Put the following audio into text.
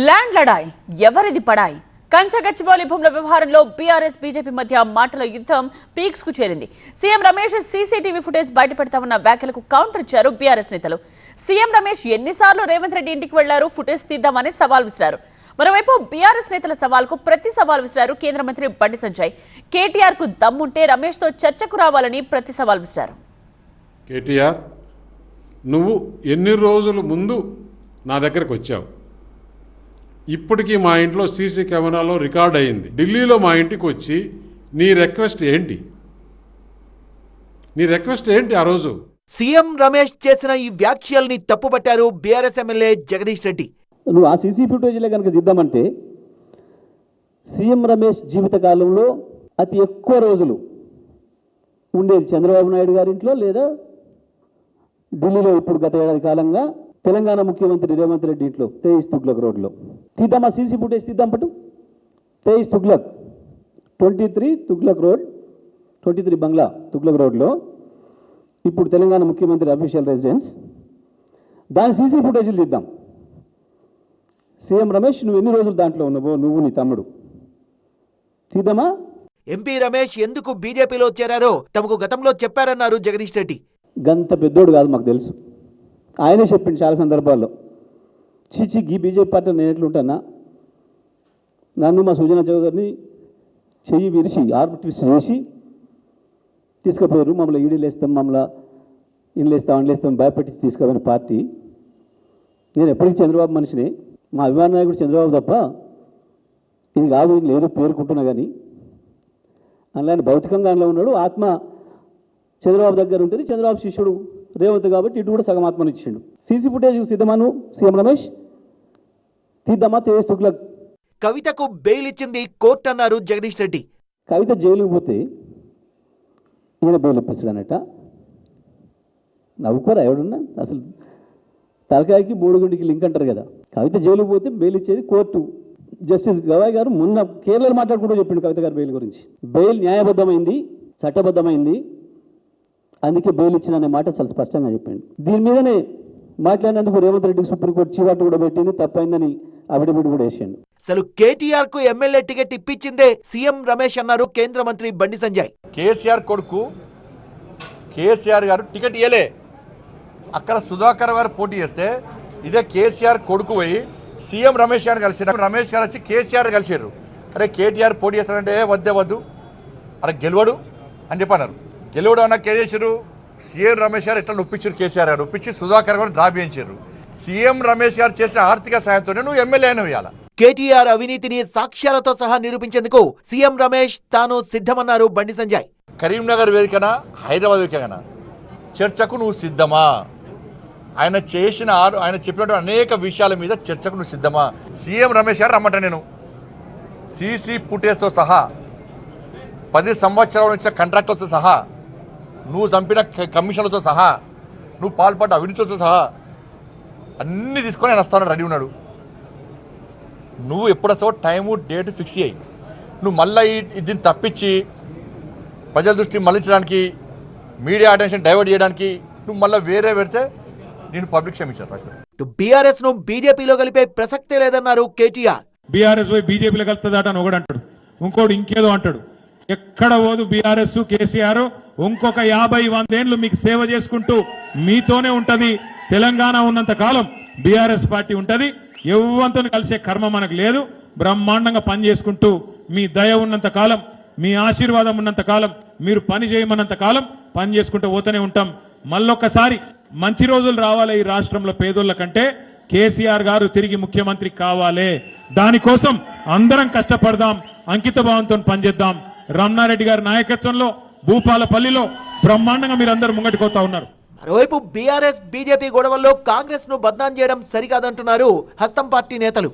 Land లడాయ్ ఎవరిది పడాయ్ కంచగచ్చిబౌలి భూముల వ్యవహారంలో బీఆర్ఎస్ బీజేపీ మధ్య మాటల యుద్ధం పీక్స్ కు చేరింది. సీఎం రమేష్ సీసీటీవీ ఫుటేజ్ బయటపెడతామన్న వ్యాఖ్యలకు కౌంటర్ ఇచ్చారు బీఆర్ఎస్ నేతలు. సీఎం రమేష్ ఎన్నిసార్లు రేవంత్ రెడ్డి ఇంటికి వెళ్లారు, ఫుటేజ్ తీద్దామని సవాల్ విసిరారు. మరోవైపు బీఆర్ఎస్ నేతల సవాల్కు ప్రతి సవాల్ విసిరారు కేంద్ర మంత్రి బండి సంజయ్. కేటీఆర్ కు దమ్ముంటే రమేష్ తో చర్చకు రావాలని ప్రతి సవాల్ విసిరారు. కేటీఆర్, నువ్వు ఎన్ని రోజుల ముందు నా దగ్గరకు వచ్చావు? ఇప్పటికీ మా ఇంట్లో సీసీ కెమెరాలో రికార్డ్ అయింది. ఢిల్లీలో మా ఇంటికి వచ్చి నీ రిక్వెస్ట్ ఏంటి ఆ రోజు? సీఎం రమేష్ చేసిన ఈ వ్యాఖ్యల్ని తప్పుపట్టారు బీఆర్ఎస్ ఎమ్మెల్యే జగదీష్ రెడ్డి. నువ్వు ఆ సీసీ ఫుటేజ్లో కనుక దిద్దామంటే సీఎం రమేష్ జీవితకాలంలో అతి ఎక్కువ రోజులు ఉండేది చంద్రబాబు నాయుడు గారి ఇంట్లో లేదా ఢిల్లీలో ఇప్పుడు గత ఏడాది కాలంగా తెలంగాణ ముఖ్యమంత్రి రేవంత్ రెడ్డి ఇంట్లో తేయిస్ తుగ్లక్ రోడ్లో. తీద్దామా సీసీ ఫుటేజ్ తీద్దాం పట్టు. తేయిస్ తుగ్లక్ 23 తుగ్లక్ రోడ్ 23 బంగ్లా తుగ్లక్ రోడ్లో ఇప్పుడు తెలంగాణ ముఖ్యమంత్రి అఫీషియల్ రెసిడెన్స్. దాని సీసీ ఫుటేజీలు తీద్దాం. సీఎం రమేష్ నువ్వు ఎన్ని రోజులు దాంట్లో ఉన్నావో, నువ్వు నీ తమ్ముడు, తీద్దామా? ఎంపీ రమేష్ ఎందుకు బీజేపీలో చేరారో తమకు గతంలో చెప్పారన్నారు జగదీష్ రెడ్డి. గంత పెద్దోడు కాదు, మాకు తెలుసు. ఆయనే చెప్పింది చాలా సందర్భాల్లో. చీచి గీ బీజేపీ పార్టీ నేను ఎట్లుంటానా, నన్ను మా సుజనా చౌదరిని చెయ్యి విరిచి ఆర్మ్ ట్విస్ట్ చేసి తీసుకుపోయారు. మమ్మల్ని ఈడీలు వేస్తాం, మమ్మల్ని ఇండ్లేస్తాం భయపెట్టి తీసుకుపోయిన పార్టీ. నేను ఎప్పటికీ చంద్రబాబు మనిషిని, మా అభిమాన నాయకుడు చంద్రబాబు తప్ప ఇది కాదు లేదు పేర్కొంటున్నా. కానీ అందులో భౌతికంగా అందులో ఉన్నాడు, ఆత్మ చంద్రబాబు దగ్గర ఉంటుంది. చంద్రబాబు శిష్యుడు రేవంత్ కాబట్టి ఇటు కూడా సగం ఆత్మను ఇచ్చిండు. సీసీ ఫుటేజ్ సిద్ధమాను సీఎం రమేష్, తీద్దామా తేజ్ తుగ్లక్. కవితకు బెయిల్ ఇచ్చింది కోర్టు అన్నారు జగదీష్ రెడ్డి. కవిత జైలుకు పోతే ఈయన బెయిల్ ఇప్పిస్తాడనట. నవ్వుకోరా ఎవడన్నా? అసలు తలకాయకి బోడిగుండికి లింక్ అంటారు కదా. కవిత జైలుకు పోతే బెయిల్ ఇచ్చేది కోర్టు. జస్టిస్ గవాయ్ గారు మొన్న కేరళలో మాట్లాడుకుంటూ చెప్పిండు కవిత గారు బెయిల్ గురించి. బెయిల్ న్యాయబద్ధమైంది, చట్టబద్ధమైంది, అందుకే బెయిల్ ఇచ్చిన అనే మాట చాలా స్పష్టంగా చెప్పిండు. దీని మీదనే మాట్లాడినందుకు రేవంత్ రెడ్డికి సుప్రీంకోర్టు చీవాటు కూడా పెట్టింది, తప్పైందని అవిడబిడి కూడా వేసాడు. అసలు కేటీఆర్ కు ఎమ్మెల్యే టికెట్ ఇప్పించిందే సీఎం రమేష్ అన్నారు కేంద్ర మంత్రి బండి సంజయ్. కేసీఆర్ కొడుకు కేసీఆర్ గారు టికెట్ ఇవ్వలే. అక్కడ సుధాకర్ గారు పోటీ చేస్తే ఇదే కేసీఆర్ కొడుకు పోయి సీఎం రమేష్ గారు కలిసి రమేష్ గారు వచ్చి కేసీఆర్ కలిసారు. అరే కేటీఆర్ పోటీ చేస్తారంటే వద్దు అరే గెలవడు అని చెప్పన్నారు. గెలవడు అన్న కేసీఆర్ సీఎం రమేష్ గారు ఎట్లా ఒప్పించారు? కేసీఆర్ గారు ఒప్పించి సుధాకర్ గారు డ్రా చేయించారు. సీఎం రమేష్ గారు చేసిన ఆర్థిక సాయంతోనే నువ్వు ఎమ్మెల్యే అయినవు. ఇవాళ కేటీఆర్ అవినీతిని సాక్ష్యాలతో సహా నిరూపించేందుకు సీఎం రమేష్ తాను సిద్ధమన్నారు బండి సంజయ్. కరీంనగర్ వేదికన హైదరాబాద్ వేదికన చర్చకు నువ్వు సిద్ధమా? ఆయన చెప్పినటువంటి అనేక విషయాల మీద చర్చకు నువ్వు సిద్ధమా? సీఎం రమేష్ గారు రమ్మంట. నేను సీసీ ఫుటేజ్తో సహా 10 సంవత్సరాల నుంచి కాంట్రాక్టులతో సహా, నువ్వు చంపిన కమిషన్లతో సహా, నువ్వు పాల్పడ్డ అవినీతితో సహా అన్నీ తీసుకొని ఆయన వస్తాను రెడీ ఉన్నాడు. నువ్వు ఎప్పుడు వస్తావో టైము డేట్ ఫిక్స్ అయ్యి నువ్వు మళ్ళీ దీన్ని తప్పించి ప్రజల దృష్టి మళ్లించడానికి, మీడియా అటెన్షన్ డైవర్ట్ చేయడానికి నువ్వు మళ్ళీ వేరే పెడితే నేను పబ్లిక్ క్షమించాను. బీఆర్ఎస్ ను బీజేపీలో కలిపే ప్రసక్తే లేదన్నారు కేటీఆర్. బీఆర్ఎస్ పోయి బీజేపీలో కలుస్తుందట అని ఒకడు అంటాడు, ఇంకోటి ఇంకేదో అంటాడు. ఎక్కడ పోదు బీఆర్ఎస్ కేసీఆర్ ఇంకొక 50-100 ఏళ్ళు మీకు సేవ చేసుకుంటూ మీతోనే ఉంటది. తెలంగాణ ఉన్నంత కాలం బీఆర్ఎస్ పార్టీ ఉంటది. ఎవ్వంతో కలిసే కర్మ మనకు లేదు. బ్రహ్మాండంగా పని చేసుకుంటూ మీ దయ ఉన్నంత కాలం, మీ ఆశీర్వాదం ఉన్నంత కాలం, మీరు పని చేయమన్నంత కాలం పని చేసుకుంటూ పోతూనే ఉంటాం. మళ్ళొక్కసారి మంచి రోజులు రావాలి ఈ రాష్ట్రంలో పేదోళ్ళ కంటే. కేసీఆర్ గారు తిరిగి ముఖ్యమంత్రి కావాలి. దానికోసం అందరం కష్టపడదాం, అంకిత భావంతో పనిచేద్దాం. రమణారెడ్డి గారి నాయకత్వంలో భూపాలపల్లిలో బ్రహ్మాండంగా మీరందరూ ముంగటిపోతా ఉన్నారు. మరోవైపు బీఆర్ఎస్ బీజేపీ గొడవల్లో కాంగ్రెస్ ను బద్నాం చేయడం సరికాదంటున్నారు హస్తం పార్టీ నేతలు.